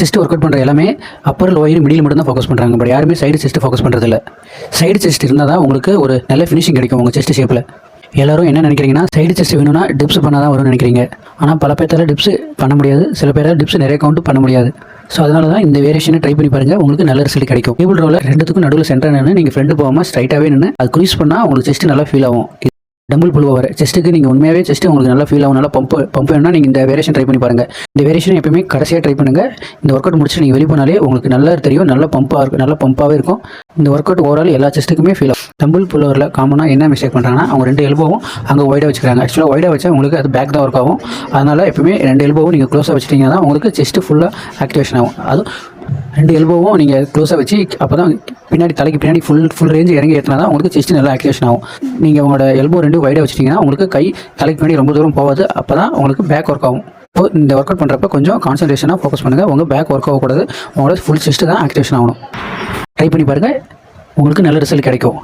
Chest work out பண்ணுற எல்லாமே upper lower middle மட்டும் தான் ஃபோக்கஸ் பண்ணுறாங்க. பட் யாருமே சைடு செஸ்ட் ஃபோக்கஸ் பண்ணுறதில்ல. சைடு செஸ்ட் இருந்தால் தான் உங்களுக்கு ஒரு நல்ல ஃபினிஷிங் கிடைக்கும் உங்கள் செஸ்ட் ஷேப்பில். எல்லோரும் என்ன நினைக்கிறீங்கன்னா சைடு செஸ்ட் வேணும்னா டிப்ஸ் பண்ணால் தான் வரும்னு நினைக்கிறீங்க. ஆனால் பல பேர்த்தால் டிப்ஸ் பண்ண முடியாது, சில பேரால் டிப்ஸ் நிறைய கவுண்ட் பண்ண முடியாது. ஸோ அதனால தான் இந்த வேரியேஷனை ட்ரை பண்ணி பாருங்கள், உங்களுக்கு நல்ல ரிசல்ட் கிடைக்கும். டேபிள் ரோவில் ரெண்டுத்துக்கும் நடுவில் சென்டர் நின்று நீங்கள் ஃப்ரெண்டு போகாமல் ஸ்ட்ரைட்டாகவே நின்று அது க்ரூஸ் பண்ணால் உங்களுக்கு செஸ்ட் நல்லா ஃபீல் ஆகும். டம்பிள் புல் ஓவர் செஸ்ட்டுக்கு நீங்கள் உண்மையாகவே செஸ்ட்டு உங்களுக்கு நல்லா ஃபீல் ஆகும், நல்லா பம்ப் வேணும்னா நீங்கள் இந்த வேரியேஷன் ட்ரை பண்ணி பாருங்கள். இந்த வேரியேஷன் எப்பயுமே கடைசியாக ட்ரை பண்ணுங்கள். இந்த ஒர்க் அவுட் முடிச்சு நீங்கள் வெளியே போனாலே உங்களுக்கு நல்லா தெரியும், நல்ல பம்பாக இருக்கும், நல்ல பம்பாகவே இருக்கும். இந்த ஒர்க் அவுட் ஓவரால் எல்லா செஸ்ட்டுக்குமே ஃபீல் ஆகும். டம்பிள் புல் ஓவரில் காமனாக என்ன மிஸ்டேக் பண்ணுறாங்கன்னா அவங்க 2 எல்போவும் அங்கே ஒய்டாக வச்சுக்கிறாங்க. ஆக்சுவலாக ஒய்டாக வச்சா உங்களுக்கு அது பேக் தான் ஒர்க் ஆகும். அதனால் எப்பயுமே 2 எல்போவும் நீங்கள் க்ளோஸாக வச்சுட்டிங்கன்னா தான் உங்களுக்கு செஸ்ட்டு ஃபுல்லாக ஆக்டிவேஷன் ஆகும். அதுவும் 2 எல்போவும் நீங்கள் க்ளோஸாக வச்சு அப்போ தான் பின்னாடி தலைக்கு பின்னாடி ஃபுல் ரேஞ்ச் இறங்கி ஏற்றினா தான் உங்களுக்கு செஸ்ட் நல்லா ஆக்டிவேஷன் ஆகும். நீங்கள் உங்களோட எல்போ 2 வைடாக வச்சிட்டிங்கன்னா உங்களுக்கு கை தலைக்கு பின்னாடி ரொம்ப தூரம் போகாது, அப்போ தான் உங்களுக்கு பேக் ஒர்க் ஆகும். இப்போ இந்த ஒர்க் அவுட் பண்ணுறப்ப கொஞ்சம் கான்சன்ட்ரேஷனாக ஃபோக்கஸ் பண்ணுங்கள். உங்கள் பேக் ஒர்க் ஆகக்கூடாது, உங்களோட ஃபுல் செஸ்ட்டு தான் ஆக்டிவேஷன் ஆகணும். ட்ரை பண்ணி பாருங்கள், உங்களுக்கு நல்ல ரிசல்ட் கிடைக்கும்.